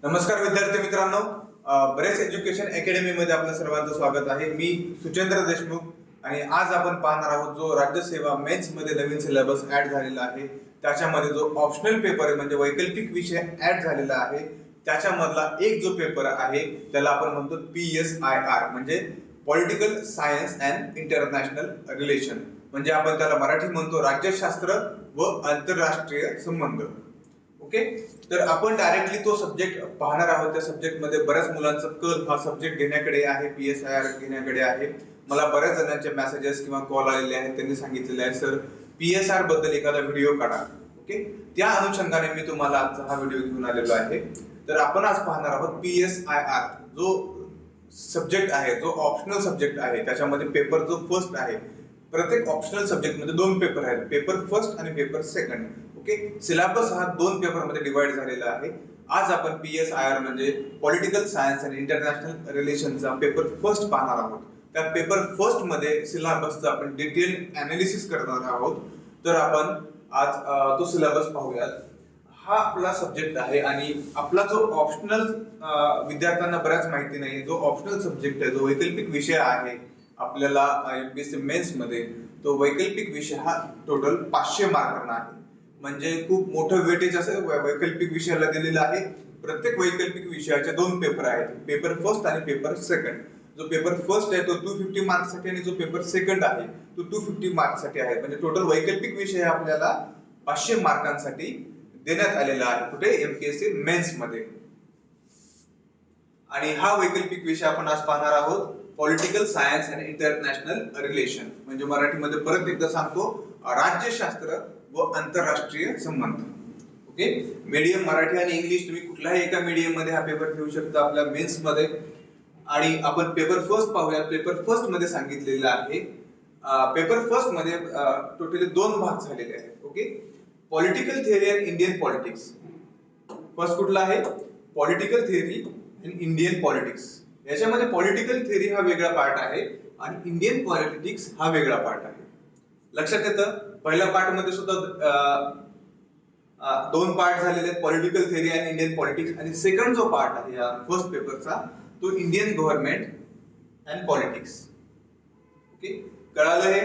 नमस्कार विद्यार्थी मित्रांनो, बरेच एज्युकेशन अकॅडमी मध्ये आपलं सर्वांचं स्वागत आहे. मी सुचेंद्र देशमुख आणि आज आपण पाहणार आहोत जो राज्यसेवा मेन्स मध्ये नवीन सिलेबस ऍड झालेला आहे. त्याच्यामध्ये जो ऑप्शनल पेपर आहे म्हणजे वैकल्पिक विषय ऍड झालेला आहे, त्याच्यामधला एक जो पेपर आहे त्याला आपण म्हणतो PSIR म्हणजे political science and international relation, म्हणजे आपण त्याला मराठी म्हणतो राज्यशास्त्र व आंतरराष्ट्रीय संबंध. ओके, तर आपण डायरेक्टली तो सब्जेक्ट पाहणार आहोत. त्या सब्जेक्ट मध्ये बऱ्याच मुलांचा कल हा सब्जेक्ट घेण्याकडे आहे, PSIR घेण्याकडे आहे. मला बऱ्याच जणांचे मेसेजेस किंवा कॉल आलेले आहेत, त्यांनी सांगितलेले आहे सर PSIR बद्दल एखादा व्हिडिओ काढा. ओके, त्या अनुषंगाने मी तुम्हाला आजचा हा व्हिडिओ घेऊन आलेलो आहे. तर आपण आज पाहणार आहोत PSIR जो सब्जेक्ट आहे, जो ऑप्शनल सब्जेक्ट आहे. त्याच्यामध्ये पेपर जो फर्स्ट आहे, प्रत्येक ऑप्शनल सब्जेक्ट मध्ये दोन पेपर आहेत, पेपर फर्स्ट आणि पेपर सेकंड. ओके, सिलेबस हा दोन पेपर मध्ये डिवाइड झालेला आहे. आज आपण PSIR म्हणजे पॉलिटिकल सायन्स आणि इंटरनॅशनल रिलेशनचा पेपर फर्स्ट पाहणार आहोत. त्या पेपर फर्स्ट मध्ये सिलेबसचं आपण डिटेल अनालिसिस करणार आहोत. तर आपण आज तो सिलेबस पाहूयात. हा आपला सब्जेक्ट आहे आणि आपला जो ऑप्शनल विद्यार्थ्यांना बऱ्याच माहिती नाही, जो ऑप्शनल सब्जेक्ट आहे, जो वैकल्पिक विषय आहे आपल्याला MPSC मेन्स मध्ये, तो वैकल्पिक विषय हा टोटल 500 मार्कांना आहे. म्हणजे खूप मोठं वेटेज असं वैकल्पिक विषयाला दिलेलं आहे. प्रत्येक वैकल्पिक विषयाचे दोन पेपर आहेत, पेपर फर्स्ट आणि पेपर सेकंड. जो पेपर फर्स्ट आहे तो 250 मार्क्स साठी आणि जो पेपर सेकंड आहे तो 250 मार्क्स साठी आहे. म्हणजे टोटल वैकल्पिक विषय आपल्याला 500 मार्कांसाठी देण्यात आलेला आहे कुठे, MPSC मेन्स मध्ये. आणि हा वैकल्पिक विषय आपण आज पाहणार आहोत, political science and international relation, म्हणजे मराठीमध्ये परत एकदा सांगतो, राज्यशास्त्र व आंतरराष्ट्रीय संबंध. ओके, मीडियम मराठी आणि इंग्लिश तुम्ही कुठल्याही एका मीडियम मध्ये हा पेपर घेऊ शकता आपल्या मेन्स मध्ये. आणि आपण पेपर फर्स्ट पाहूया. पेपर फर्स्ट मध्ये सांगितलेलं आहे, पेपर फर्स्ट मध्ये टोटली दोन भाग झालेले आहेत. Okay, political theory and Indian politics. First कुठला आहे, political theory and Indian politics. याच्यामध्ये पॉलिटिकल थिअरी हा वेगळा पार्ट आहे आणि इंडियन पॉलिटिक्स हा वेगळा पार्ट आहे. लक्षात येतं, पहिल्या पार्ट मध्ये सुद्धा दोन पार्ट झालेले आहेत, political theory and Indian politics. आणि सेकंड जो पार्ट आहे या फर्स्ट पेपरचा तो Indian government and politics. Okay, कळालं हे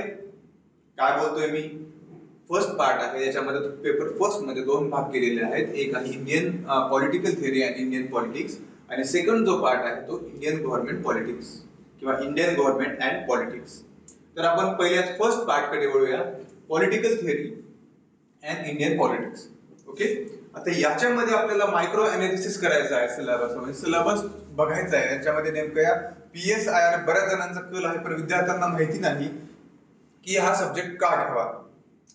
काय बोलतोय मी? फर्स्ट पार्ट आहे, याच्यामध्ये पेपर फर्स्ट मध्ये दोन भाग केलेले आहेत, एक आहे Indian political theory and Indian politics आणि सेकंड जो पार्ट आहे तो इंडियन गव्हर्नमेंट पॉलिटिक्स किंवा इंडियन गव्हर्नमेंट अँड पॉलिटिक्स. तर आपण पहिल्या फर्स्ट पार्ट कडे वळूया, political theory and Indian politics. Okay, आता याच्यामध्ये आपल्याला मायक्रो अनालिसिस करायचं आहे सिलेबस, म्हणजे सिलेबस बघायचा आहे. याच्यामध्ये नेमकं या PSIR बऱ्याच जणांचा कल आहे, पण विद्यार्थ्यांना माहिती नाही की हा सब्जेक्ट का घ्यावा.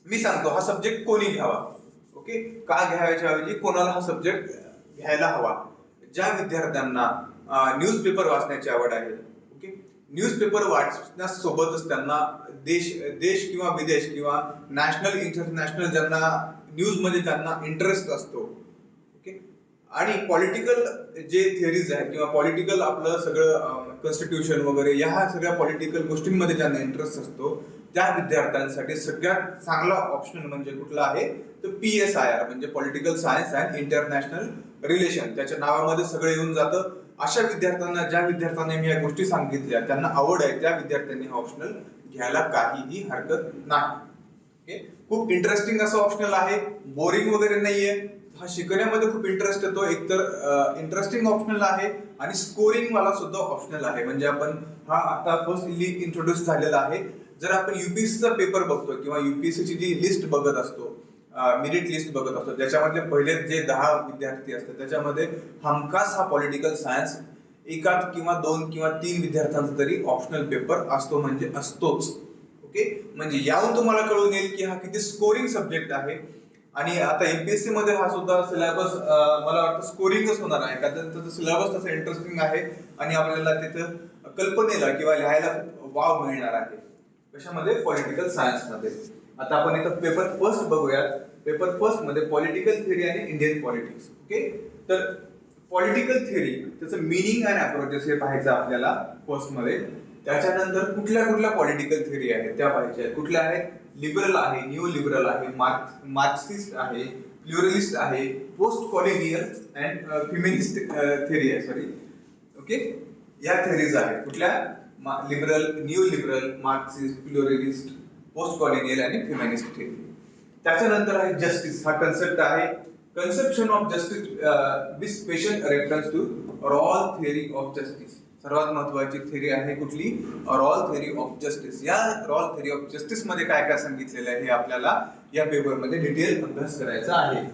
मी सांगतो हा सब्जेक्ट कोणी घ्यावा. ओके, का घ्यायच्या ऐवजी कोणाला हा सब्जेक्ट घ्यायला हवा. ज्या विद्यार्थ्यांना न्यूजपेपर वाचण्याची आवड आहे. ओके, न्यूजपेपर वाचण्यासोबतच त्यांना देश देश किंवा विदेश किंवा नॅशनल इंटरनॅशनल ज्यांना न्यूज मध्ये ज्यांना इंटरेस्ट असतो. ओके, आणि पॉलिटिकल जे थिअरीज आहेत किंवा पॉलिटिकल आपलं सगळं कॉन्स्टिट्यूशन वगैरे या सगळ्या पॉलिटिकल गोष्टींमध्ये ज्यांना इंटरेस्ट असतो त्या विद्यार्थ्यांसाठी सगळ्यात चांगला ऑप्शन म्हणजे कुठला आहे, तर PSIR म्हणजे political science and international relation. त्याच्या नावामध्ये सगळं येऊन जातं. अशा विद्यार्थ्यांना, ज्या विद्यार्थ्यांना मी या गोष्टी सांगितल्या त्यांना आवड आहे, त्या विद्यार्थ्यांनी हा ऑप्शनल घ्यायला काहीही हरकत नाही. ओके, खूप इंटरेस्टिंग असं ऑप्शनल आहे, बोरिंग वगैरे नाहीये. हा शिकण्यामध्ये खूप इंटरेस्ट येतो. एकतर इंटरेस्टिंग ऑप्शनल आहे आणि स्कोरिंग वाला सुद्धा ऑप्शनल आहे. म्हणजे आपण हा आता फर्स्ट इंट्रोड्यूस झालेला आहे. जर आपण UPSCचा पेपर बघतो किंवा UPSCची जी लिस्ट बघत असतो, मेरिट लिस्ट बघत असतो, त्याच्यामधले पहिले जे 10 विद्यार्थी असतात त्याच्यामध्ये हमखास हा पॉलिटिकल सायन्स एकात किंवा दोन किंवा तीन विद्यार्थ्यांचा तरी ऑप्शनल पेपर असतो, म्हणजे असतोच. ओके, म्हणजे यावरून तुम्हाला कळून येईल की हा किती स्कोरिंग सब्जेक्ट आहे. आणि आता MPSC मध्ये हा सुद्धा सिलेबस मला वाटतं स्कोरिंगच होणार आहे, कारण त्याचा सिलेबस तसं इंटरेस्टिंग आहे आणि आपल्याला तिथं कल्पनेला किंवा लिहायला खूप वाव मिळणार आहे. कशामध्ये, पॉलिटिकल सायन्स मध्ये. आता आपण इथं पेपर फर्स्ट बघूयात. पेपर फर्स्ट मध्ये पॉलिटिकल थिअरी आणि इंडियन पॉलिटिक्स. ओके, तर पॉलिटिकल थिअरी त्याचं मिनिंग आणि अप्रोचेस हे पाहायचं आपल्याला फर्स्ट मध्ये. त्याच्यानंतर कुठल्या कुठल्या पॉलिटिकल थिअरी आहेत त्या पाहिजे. कुठल्या आहेत, लिबरल आहे, न्यू लिबरल आहे, मार्क्सिस्ट आहे, प्लुरलिस्ट आहे, post colonial and feminist theory आहे, सॉरी. ओके, या थेरीज आहेत कुठल्या? Liberal, new liberal, Marxist, pluralist, post colonial आणि फेमिनिस्ट थेरी. त्याच्यानंतर आहे जस्टिस. हा कन्सेप्ट आहे. Conception of justice with special reference to Rawl theory of justice. सर्वात महत्वाची थेरी आहे कुठली? Rawl theory of justice. या रॉल थेरी ऑफ जस्टिस मध्ये काय काय सांगितलेलं आहे हे आपल्याला या पेपर मध्ये डिटेल अभ्यास करायचा आहे.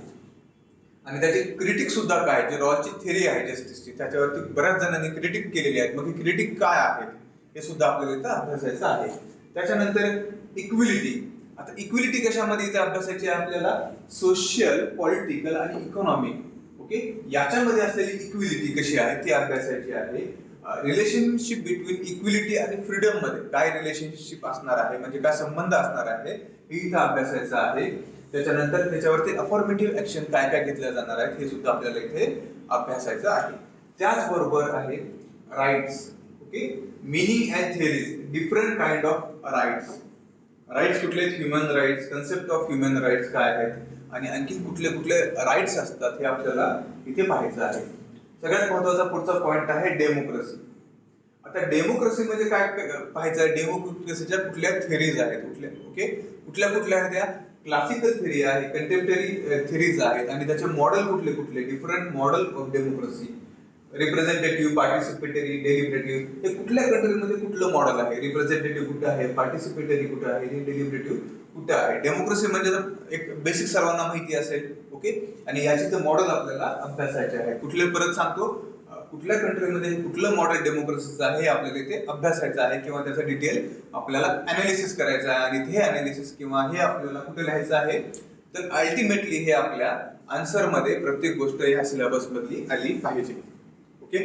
आणि त्याचे क्रिटिक सुद्धा काय, जे रॉलची थेरी आहे जस्टिसची, त्याच्यावरती बऱ्याच जणांनी क्रिटिक केलेली आहेत. मग ही क्रिटिक काय आहेत हे सुद्धा आपल्याला इथं अभ्यासायचं आहे. त्याच्यानंतर इक्विलिटी. आता इक्विलिटी कशामध्ये इथे अभ्यासायची आहे आपल्याला? सोशल, पॉलिटिकल आणि इकॉनॉमिक. ओके, याच्यामध्ये असलेली इक्विलिटी कशी आहे ती अभ्यासायची आहे. रिलेशनशिप बिटवीन इक्विलिटी आणि फ्रीडम मध्ये काय रिलेशनशिप असणार आहे, म्हणजे काय संबंध असणार आहे हे इथं अभ्यासायचं आहे. त्याच्यानंतर त्याच्यावरती अफॉर्मेटिव्ह ऍक्शन काय काय घेतल्या जाणार आहेत हे सुद्धा आपल्याला इथे अभ्यासायचं आहे. त्याचबरोबर आहे rights. Okay, meaning and theories, different kind of rights. Rights कुठले आहेत? Human rights. Concept of human rights काय आहेत आणि आणखी कुठले कुठले राईट्स असतात हे आपल्याला इथे पाहायचं आहे. सगळ्यात महत्वाचा पुढचा पॉइंट आहे डेमोक्रेसी. आता डेमोक्रेसी म्हणजे काय पाहायचं आहे? डेमोक्रेसीच्या कुठल्या थेरीज आहेत, कुठल्या? ओके, कुठल्या कुठल्या आहेत? त्या क्लासिकल थेरी आहे, कंटेम्पररी थेरीज आहेत आणि त्याचे मॉडेल कुठले कुठले? Different model of democracy. Representative, participatory, deliberative. हे कुठल्या कंट्रीमध्ये कुठलं मॉडेल आहे? रिप्रेझेंटेटिव्ह कुठे आहे, पार्टिसिपेटरी कुठे आहे, डेलिब्रेटिव्ह कुठे आहे? डेमोक्रेसी म्हणजे एक बेसिक सर्वांना माहिती असेल. ओके, आणि याची तर मॉडेल आपल्याला अभ्यासायचे आहे. कुठले, परत सांगतो, कुठल्या कंट्रीमध्ये कुठलं मॉडेल डेमोक्रेसीचं आहे हे आपल्याला इथे अभ्यासायचं आहे किंवा त्याचं डिटेल आपल्याला अनालिसिस करायचं आहे. आणि हे अनालिसिस किंवा हे आपल्याला कुठे लिहायचं आहे? तर अल्टिमेटली हे आपल्या आन्सर मध्ये प्रत्येक गोष्ट या सिलेबस मधली आली पाहिजे. ओके,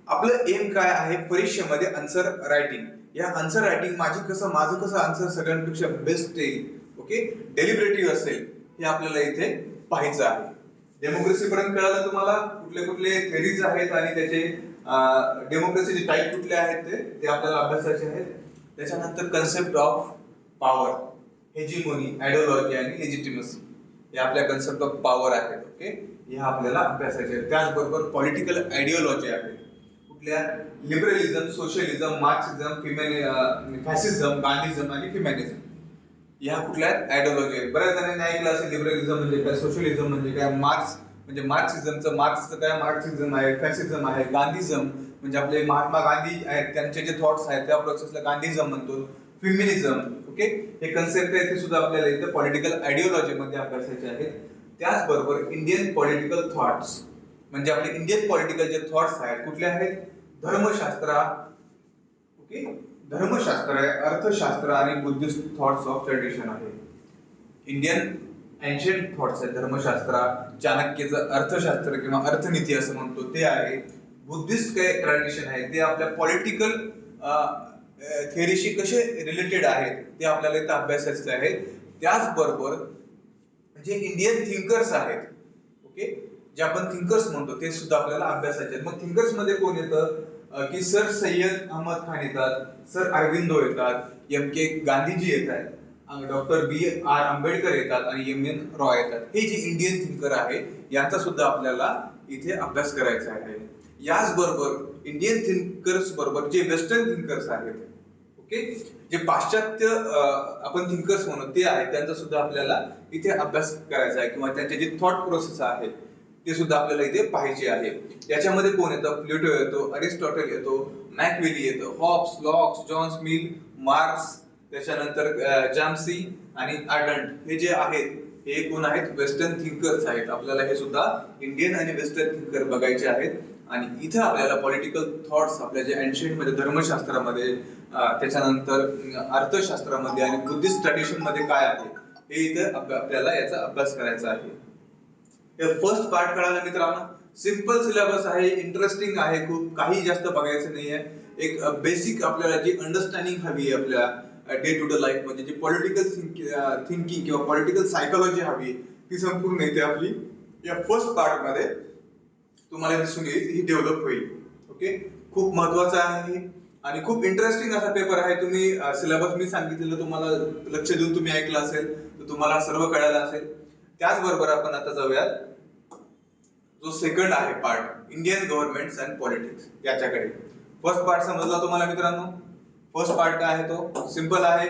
आपलं एम काय आहे परीक्षेमध्ये? Answer writing. या आन्सर रायटिंग माझं कसं आन्सर सगळ्यांपेक्षा बेस्ट येईल. ओके, डेलिब्रेटिव्ह असेल हे आपल्याला इथे पाहायचं आहे. डेमोक्रेसी पर्यंत कळालं तुम्हाला कुठले कुठले थेरीज आहेत आणि त्याचे डेमोक्रेसीचे टाईप कुठले आहेत ते आपल्याला अभ्यासाचे आहेत. त्याच्यानंतर concept of power, hegemony, ideology आणि लेजिटिमसी हे आपल्या कन्सेप्ट ऑफ पॉवर आहेत. ओके, हे आपल्याला अभ्यासाचे आहेत. त्याचबरोबर पॉलिटिकल आयडियोलॉजी आहे. कुठल्या? लिबरलिझम, सोशलिझम, मार्क्सिझम, फॅसिझम, गांधीझम आणि फ्युमॅनिझम. या कुठल्या आयडियोलॉजी आहेत? बऱ्याच जणांनी ऐकलं असेल लिबरलिझम म्हणजे काय, सोशलिझम म्हणजे काय, मार्क्सिझमचं काय, मार्क्सिझम आहे, फॅसिझम आहे, गांधीझम म्हणजे आपले महात्मा गांधी आहेत त्यांचे जे थॉट्स आहेत त्या प्रोसेसला गांधीझम म्हणतो. फ्युमिनिझम. ओके, हे कन्सेप्ट आहे ते सुद्धा आपल्याला इथे पॉलिटिकल आयडियोलॉजी मध्ये अभ्यासायचे आहेत. त्याचबरोबर इंडियन पॉलिटिकल थॉट्स म्हणजे आपले इंडियन पॉलिटिकल जे थॉट्स आहेत कुठले आहेत? धर्मशास्त्र. ओके, धर्मशास्त्र आहे, अर्थशास्त्र आणि बुद्धिस्ट थॉट्स ऑफ ट्रेडिशन आहे. इंडियन एन्शियंट थॉट्स आहेत धर्मशास्त्र, चाणक्यचं अर्थशास्त्र किंवा अर्थनीती असं म्हणतो ते आहे. बुद्धिस्ट काय ट्रेडिशन आहे ते आपल्या पॉलिटिकल थेरीशी कसे रिलेटेड आहेत ते आपल्याला इथं अभ्यासायचे आहे. त्याचबरोबर जे इंडियन थिंकर्स आहेत, ओके, जे आपण थिंकर्स म्हणतो ते सुद्धा आपल्याला अभ्यासायचे आहेत. मग थिंकर्स मध्ये कोण येतं? की सर सय्यद अहमद खान येतात, सर अरविंदो येतात, एम के गांधीजी येतात, डॉक्टर बी आर आंबेडकर येतात आणि एम एन रॉय येतात. हे जे इंडियन थिंकर आहे यांचा सुद्धा आपल्याला इथे अभ्यास करायचा आहे. याचबरोबर इंडियन थिंकर्स बरोबर जे वेस्टर्न थिंकर्स आहेत, ओके, जे पाश्चात्य आपण थिंकर्स म्हणतो ते आहेत त्यांचा सुद्धा आपल्याला इथे अभ्यास करायचा आहे किंवा त्यांचे जे थॉट प्रोसेस आहे ते सुद्धा आपल्याला इथे पाहायचे आहे. याच्यामध्ये कोण येतं? प्लेटो येतो, अरिस्टॉटल येतो, मॅकवेली येतो, Hobbes, Locke's, John Smith, Marx, त्याच्यानंतर जाम्सी आणि आर्डंट हे जे आहेत हे कोण आहेत? वेस्टर्न थिंकर्स आहेत. आपल्याला हे सुद्धा इंडियन आणि वेस्टर्न थिंकर बघायचे आहेत. आणि इथं आपल्याला पॉलिटिकल थॉट्स आपल्या जे एन्शियंट मध्ये धर्मशास्त्रामध्ये, त्याच्यानंतर अर्थशास्त्रामध्ये आणि बुद्धिस्ट ट्रेडिशन मध्ये काय आहे हे इथं आपल्याला याचा अभ्यास करायचा आहे. फर्स्ट पार्ट कळाला मित्रांनो. सिंपल सिलेबस आहे, इंटरेस्टिंग आहे खूप, काही जास्त बघायचं नाहीये. एक बेसिक आपल्याला जी अंडरस्टँडिंग हवी आहे आपल्या डे टू डे लाईफ मध्ये, जी पॉलिटिकल थिंकिंग किंवा पॉलिटिकल सायकोलॉजी हवी ती संपूर्ण येते आपली या फर्स्ट पार्ट मध्ये तुम्हाला दिसून येईल, ही डेव्हलप होईल. ओके, खूप महत्वाचा आहे आणि खूप इंटरेस्टिंग असा पेपर आहे. तुम्ही सिलेबस मी सांगितलेलं तुम्हाला लक्ष देऊन तुम्ही ऐकलं असेल तर तुम्हाला सर्व कळालं असेल. त्याचबरोबर आपण आता जाऊयात जो सेकंड आहे part, Indian government and politics, याच्याकडे. फर्स्ट पार्ट समजला तुम्हाला मित्रांनो. फर्स्ट पार्ट काय आहे, तो सिंपल आहे.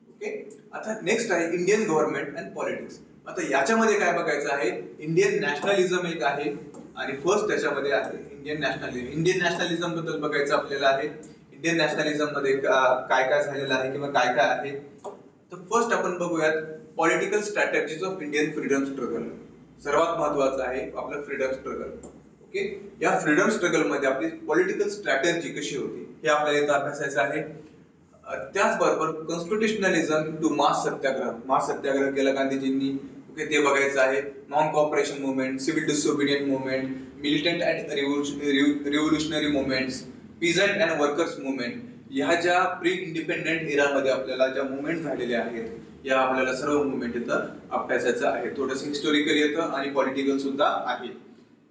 ओके. आता नेक्स्ट आहे इंडियन गव्हर्नमेंट अँड पॉलिटिक्स. आता याच्यामध्ये काय बघायचं आहे, इंडियन नॅशनलिझम एक आहे आणि फर्स्ट त्याच्यामध्ये आहे इंडियन नॅशनलिझम. इंडियन नॅशनलिझम बद्दल बघायचं आपल्याला आहे. इंडियन नॅशनलिझम मध्ये काय काय झालेलं आहे किंवा काय काय आहे. तर फर्स्ट आपण बघूयात political strategies of Indian freedom struggle. सर्वात महत्वाचं आहे आपलं फ्रीडम स्ट्रगल. ओके. या फ्रीडम स्ट्रगल मध्ये आपली पॉलिटिकल स्ट्रॅटेजी कशी होती हे आपल्याला इथं अभ्यासायचं आहे. त्याचबरोबर कॉन्स्टिट्युशनलिझम टू मास सत्याग्रह. मास सत्याग्रह केला गांधीजींनी, ओके, ते बघायचं आहे. Non cooperation movement, civil disobedient movement, militant and revolutionary movements, peasant and workers movement, ह्या ज्या प्री इंडिपेंडेंट इरामध्ये आपल्याला ज्या मुवमेंट झालेल्या आहेत, या आपल्याला सर्व मुवमेंट इथं अभ्यासाचं आहे. थोडंसं हिस्टॉरिकल येतं आणि पॉलिटिकल सुद्धा आहे.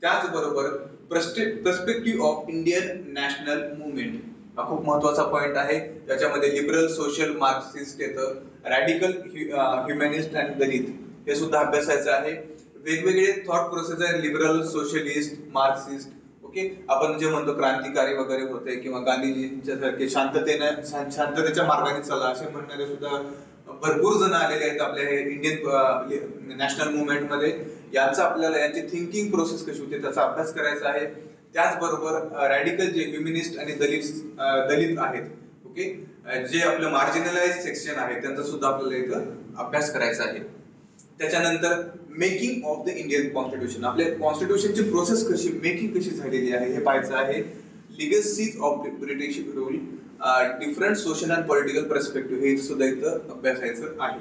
त्याचबरोबर perspective of Indian national movement हा खूप महत्वाचा पॉइंट आहे. त्याच्यामध्ये लिबरल, सोशल, मार्क्सिस्ट येतं, रॅडिकल, ह्युमॅनिस्ट आणि दलित हे सुद्धा अभ्यासायचं आहे. वेगवेगळे थॉट प्रोसेस आहे, लिबरल, सोशलिस्ट, मार्क्सिस्ट. ओके. आपण जे म्हणतो क्रांतिकारी वगैरे होते किंवा गांधीजींच्या सारखे शांततेच्या मार्गाने चला असे म्हणणारे सुद्धा भरपूर जण आलेले आहेत आपल्या इंडियन नॅशनल मुवमेंट मध्ये. यांचा आपल्याला यांची थिंकिंग प्रोसेस कशी होती त्याचा अभ्यास करायचा आहे. त्याचबरोबर रॅडिकल जे ह्युमनिस्ट आणि दलित आहेत, ओके, जे आपलं मार्जिनलाइज सेक्शन आहे त्यांचा सुद्धा आपल्याला इथं अभ्यास करायचा आहे. त्याच्यानंतर making of the Indian constitution. आपल्या कॉन्स्टिट्यूशनची प्रोसेस कशी, मेकिंग कशी झालेली आहे हे पाहायचं आहे. Legacies of British rule, different social and political perspective हे सुद्धा इथं अभ्यासायचं आहे.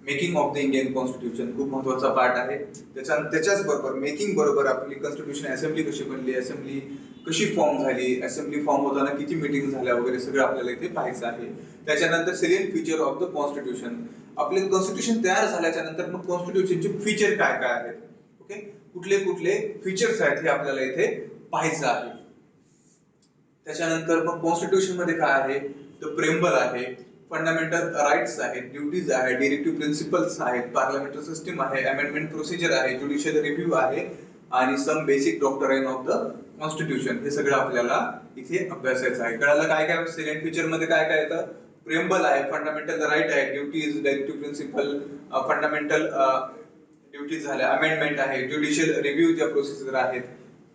Making of the Indian constitution खूप महत्वाचा पार्ट आहे. त्याच्याच बरोबर मेकिंग बरोबर आपली कॉन्स्टिट्यूशन असेंब्ली कशी बनली, असेंब्ली कशी फॉर्म झाली, असेंब्ली फॉर्म होताना किती मीटिंग झाल्या वगैरे सगळं आपल्याला इथे पाहायचं आहे. त्याच्यानंतर salient feature of the constitution. आपले कॉन्स्टिट्यूशन तयार झाल्याच्या नंतर मग कॉन्स्टिट्यूशनचे फीचर काय काय आहेत, ओके, कुठले कुठले फीचर्स आहेत हे आपल्याला इथे पाहायचं आहे. त्याच्यानंतर मग कॉन्स्टिट्यूशन मध्ये काय आहे, तर प्रेम्बल आहे, फंडामेंटल राईट्स आहेत, ड्युटीज आहे, डिरेक्टिव्ह प्रिन्सिपल्स आहेत, पार्लमेंटरी सिस्टीम आहे, अमेंडमेंट प्रोसिजर आहे, ज्युडिशियल रिव्ह्यू आहे आणि some basic doctrine of the constitution. हे सगळं आपल्याला इथे अभ्यासायचं आहे. कळालं काय काय सिलेक्ट फीचर मध्ये काय काय येतं. प्रेम्बल आहे, फंडामेंटल राईट आहे, duties, directive principal, fundamental duties झाल्या, अमेंडमेंट आहे, ज्युडिशियल रिव्ह्यूच्या प्रोसिजर आहेत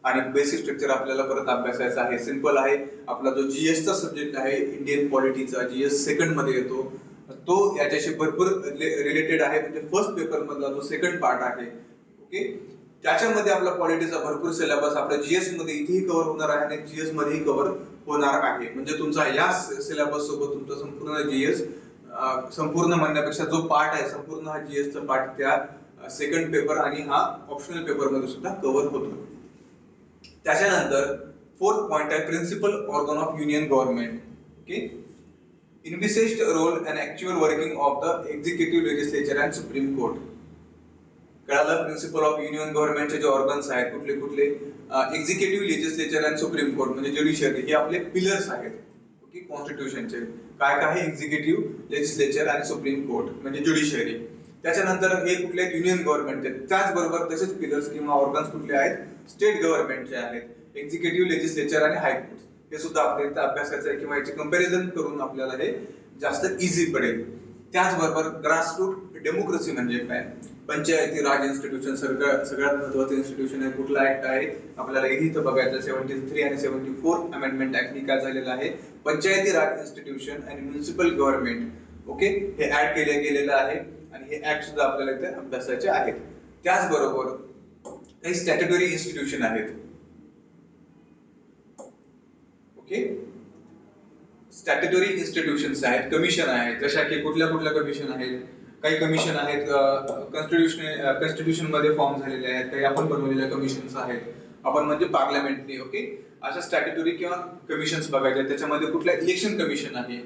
आणि बेसिक स्ट्रक्चर आपल्याला परत अभ्यासायचा आहे. सिंपल आहे. आपला जो जीएस चा सब्जेक्ट आहे इंडियन पॉलिटीचा, जीएस सेकंड मध्ये येतो, तो याच्याशी भरपूर रिलेटेड आहे. म्हणजे फर्स्ट पेपर मधला जो सेकंड पार्ट आहे, ओके, त्याच्यामध्ये आपला पॉलिटीचा भरपूर सिलेबस आपल्या जीएस मध्ये इथेही कव्हर होणार आहे आणि जीएस मध्येही कव्हर होणार आहे. म्हणजे तुमचा या सिलेबस सोबत तुमचा संपूर्ण जीएस, संपूर्ण म्हणण्यापेक्षा जो पार्ट आहे संपूर्ण हा जीएस चा पार्ट त्या सेकंड पेपर आणि हा ऑप्शनल पेपर मध्ये सुद्धा कव्हर होतो. त्याच्यानंतर फोर्थ पॉइंट आहे principal organ of union government. Okay. Envisaged role and actual working of the executive, legislature and supreme court. कळालं. प्रिन्सिपल ऑफ युनियन गव्हर्नमेंटचे जे ऑर्गन्स आहेत कुठले कुठले, executive, legislature and supreme court म्हणजे ज्युडिशियरी, हे आपले पिलर्स आहेत, ओके, कॉन्स्टिट्यूशनचे. काय काय आहे, एक्झिक्युटिव्ह, लेजिस्लेचर आणि सुप्रीम कोर्ट म्हणजे ज्युडिशियरी. त्याच्यानंतर हे कुठले युनियन गव्हर्नमेंटचे. त्याचबरोबर तसेच पिलर्स किंवा ऑर्गन्स कुठले आहेत, स्टेट गव्हर्नमेंटचे आहेत, एक्झिक्युटिव्ह, लेजिस्लेचर आणि हायकोर्ट. हे सुद्धा आपल्या इथे अभ्यासाचं आहे किंवा याचे कंपॅरिझन करून आपल्याला हे जास्त इझी पडेल. त्याचबरोबर ग्रासरूट डेमोक्रेसी म्हणजे काय, पंचायती राज इन्स्टिट्यूशन सगळ्यात महत्वाचं इन्स्टिट्यूशन आहे. कुठला ऍक्ट आहे आपल्याला इथं बघायचं, 73 आणि 74 अमेंडमेंट ऍक्टनी काय झालेलं आहे, पंचायती राज इन्स्टिट्यूशन आणि म्युनिसिपल गव्हर्नमेंट, ओके, हे ऍड केले गेलेलं आहे आणि हे ऍक्ट सुद्धा आपल्याला इथे अभ्यासाचे आहेत. त्याचबरोबर काही स्टॅट्युटरी इन्स्टिट्यूशन आहेत, ओके, स्टॅट्युटरी इन्स्टिट्यूशन्स आहेत, कमिशन आहेत. जशा की कुठल्या कुठल्या कमिशन आहेत, काही कमिशन आहेत कॉन्स्टिट्यूशन मध्ये फॉर्म झालेले आहेत, काही आपण बनवलेल्या कमिशन्स आहेत, आपण म्हणजे पार्लमेंटरी, ओके, अशा स्टॅट्युटरी किंवा कमिशन्स बघायचे. त्याच्यामध्ये कुठल्या इलेक्शन कमिशन आहे,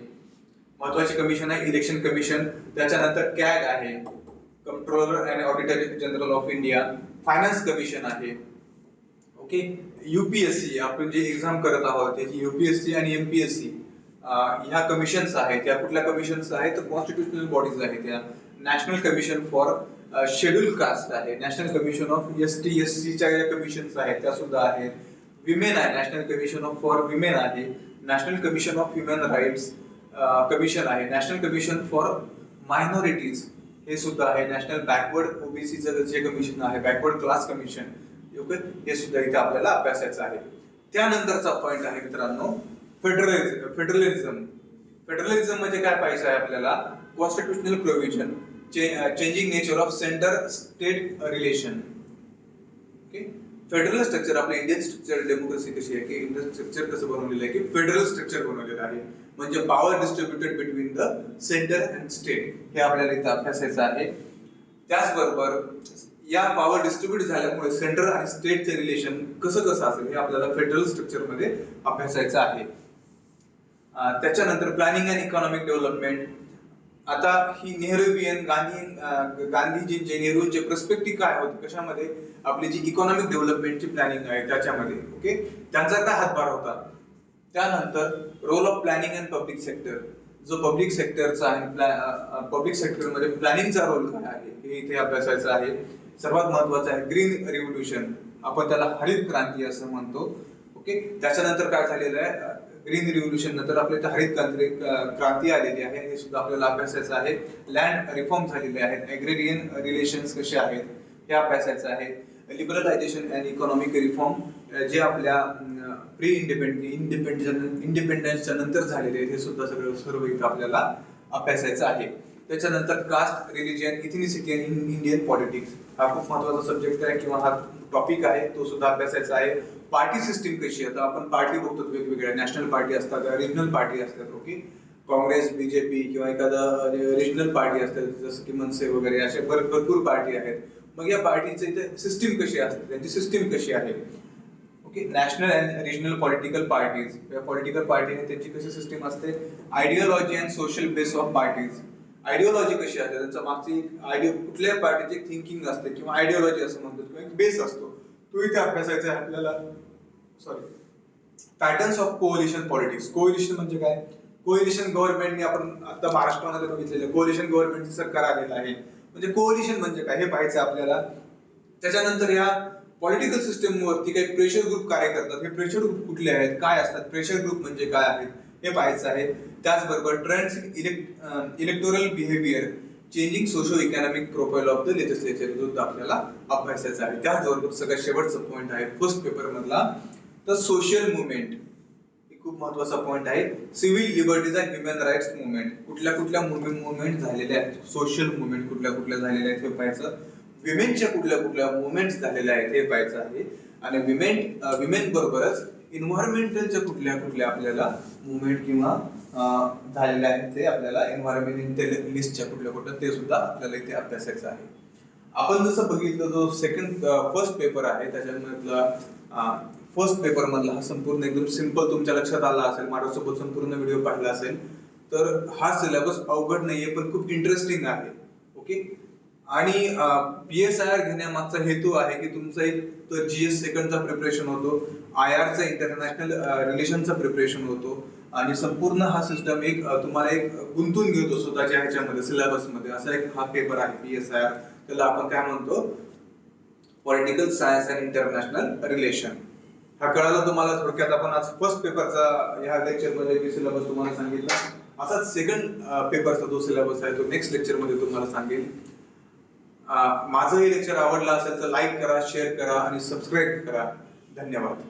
महत्वाची कमिशन आहे इलेक्शन कमिशन. त्याच्यानंतर कॅग आहे, controller and auditor general of India. Finance commission आहे, ओके. युपीएससी आपण जे एक्झाम करत आहोत त्याची युपीएससी आणि एमपीएससी ह्या कमिशन्स आहेत. या कुठल्या कमिशन्स आहेत, तर कॉन्स्टिट्यूशनल बॉडीज आहेत. या national commission for schedule caste आहे, national commission of ST SC च्या कमिशन्स आहेत त्या सुद्धा आहेत. विमेन आहे, national commission of for women आहे, national commission of human rights commission आहे, नॅशनल कमिशन फॉर मायनॉरिटीज हे सुद्धा आहे, नॅशनल बॅकवर्ड ओबीसीचं जे कमिशन आहे, बॅकवर्ड क्लास कमिशन, ओके, हे सुद्धा इथे आपल्याला अभ्यासायचं आहे. त्यानंतरचा पॉइंट आहे मित्रांनो फेडरलिझम. फेडरलिझम म्हणजे काय पाहिजे आहे आपल्याला? Constitutional provision, changing nature of centre state relation. Okay, federal structure आपलं इंडियन स्ट्रक्चर डेमोक्रेसी कशी आहे की इंडियन स्ट्रक्चर कसं बनवलेलं आहे की फेडरल स्ट्रक्चर बनवलेलं आहे, म्हणजे power distributed between the centre and state, हे आपल्याला इथं अभ्यासायचं आहे. त्याचबरोबर या पॉवर डिस्ट्रीब्यूट झाल्यामुळे सेंटर आणि स्टेटचे रिलेशन कसं असेल हे आपल्याला फेडरल स्ट्रक्चर मध्ये अभ्यासायचं आहे. त्याच्यानंतर प्लॅनिंग अँड इकॉनॉमिक डेव्हलपमेंट. आता ही नेहरूवियन गांधीजींचे नेहरूंचे पर्स्पेक्टिव्ह काय होते कशामध्ये? आपली जी इकॉनॉमिक डेव्हलपमेंटची प्लॅनिंग आहे त्याच्यामध्ये. ओके, त्यांचा काय हातभार होता? त्यानंतर role of planning and public sector, जो पब्लिक सेक्टरचा आहे, पब्लिक सेक्टर मध्ये प्लॅनिंगचा रोल काय आहे हे इथे अभ्यासायचं आहे. सर्वात महत्वाचं आहे ग्रीन रिव्होल्युशन, आपण त्याला हरित क्रांती असं म्हणतो. ओके, त्याच्यानंतर काय झालेलं आहे? ग्रीन रिव्होल्युशन नंतर आपल्या हरित क्रांती आलेली आहे, हे सुद्धा आपल्याला अभ्यासायचं आहे. लँड रिफॉर्म झालेले आहेत, ॲग्रेरियन रिलेशन्स कसे आहेत हे अभ्यासायचं आहे. लिबरलायझेशन अँड इकॉनॉमिक रिफॉर्म जे आपल्या प्री इंडिपेंडन्सच्या नंतर झालेले आहेत, हे सुद्धा सर्व इथं आपल्याला अभ्यासायचं आहे. त्याच्यानंतर कास्ट, रिलिजन, इथनिसिटी आणि इंडियन पॉलिटिक्स, हा खूप महत्वाचा सब्जेक्ट आहे किंवा हा टॉपिक आहे, तो सुद्धा अभ्यासायचा आहे. पार्टी सिस्टीम कशी आहे? आपण पार्टी बघतो वेगवेगळ्या, नॅशनल पार्टी असतात, रिजनल पार्टी असतात. ओके, काँग्रेस, बीजेपी किंवा एखादा रिजनल पार्टी असतात जसं की मनसे वगैरे, अशा भरपूर पार्टी आहेत. मग या पार्टीचे इथे सिस्टीम कशी असते, त्यांची सिस्टीम कशी आहे? Okay, national and regional political parties, या पॉलिटिकल पार्टी आहे त्यांची कशी सिस्टीम असते? Ideology and social base of parties, ideology कशी असते, त्यांचा मागची कुठल्या पार्टीची थिंकिंग असते किंवा आयडियोलॉजी असं म्हणतो किंवा एक बेस असतो, तो इथे अभ्यासायचा आहे आपल्याला. Sorry, patterns of coalition politics. Coalition म्हणजे काय? कोअलिशन गव्हर्नमेंटने आपण आता महाराष्ट्रामध्ये बघितलेलं कोअलिशन गव्हर्नमेंटचं सरकार आलेलं आहे, म्हणजे कोअलिशन म्हणजे काय हे पाहायचं आपल्याला. त्याच्यानंतर या पॉलिटिकल सिस्टम वरती काही प्रेशर ग्रुप कार्य करतात, हे प्रेशर ग्रुप कुठले आहेत, काय असतात, प्रेशर ग्रुप म्हणजे काय आहेत हे पाहायचं आहे. त्याचबरोबर trends electoral behaviour, changing socio economic profile of the legislature, जो आपल्याला अभ्यासायचा आहे. त्याचबरोबर सगळ्यात शेवटचा पॉईंट आहे फर्स्ट पेपर मधला, तर सोशल मुवमेंट, खूप महत्वाचा पॉइंट आहे. Civil liberties and human rights movement, कुठल्या मुवमेंट झालेल्या आहेत, सोशल मुवमेंट कुठल्या झालेल्या आहेत हे पाहायचं. विमेनच्या कुठल्या मुवमेंट झालेल्या आहेत हे पाहायचं आहे. आणि विमेन बरोबरच इन्व्हायरमेंटलच्या कुठल्या आपल्याला मुवमेंट किंवा झालेल्या आहेत ते आपल्याला एन्व्हायरमेंटलिस्टच्या कुठल्या ते सुद्धा आपल्याला इथे अभ्यासायचं आहे. आपण जसं बघितलं जो फर्स्ट पेपर आहे त्याच्यामधला फर्स्ट पेपर मधला हा संपूर्ण एकदम सिंपल तुमच्या लक्षात आला असेल, माझ्यासोबत संपूर्ण व्हिडिओ पाहिला असेल तर हा सिलेबस अवघड नाहीये पण खूप इंटरेस्टिंग आहे. ओके, आणि PSIR घेण्यामागचा हेतू आहे की तुमचा एक तर GS सेकंडचा प्रिपरेशन होतो, IR चा इंटरनॅशनल रिलेशनचा प्रिपरेशन होतो, आणि संपूर्ण हा सिस्टम एक तुम्हाला एक गुंतून घेतो स्वतःच्या ह्याच्यामध्ये सिलेबस मध्ये. असा एक हा पेपर आहे PSIR, त्याला आपण काय म्हणतो? Political science and international relation. हा कळाला तुम्हाला थोडक्यात. आपण आज फर्स्ट पेपरचा ह्या लेक्चर मध्ये मी सिलेबस तुम्हाला सांगितला. असाच सेकंड पेपरचा जो सिलेबस आहे तो नेक्स्ट लेक्चर मध्ये तुम्हाला सांगेल. माझं हे लेक्चर आवडलं असेल तर लाईक करा, शेअर करा आणि सबस्क्राईब करा. धन्यवाद.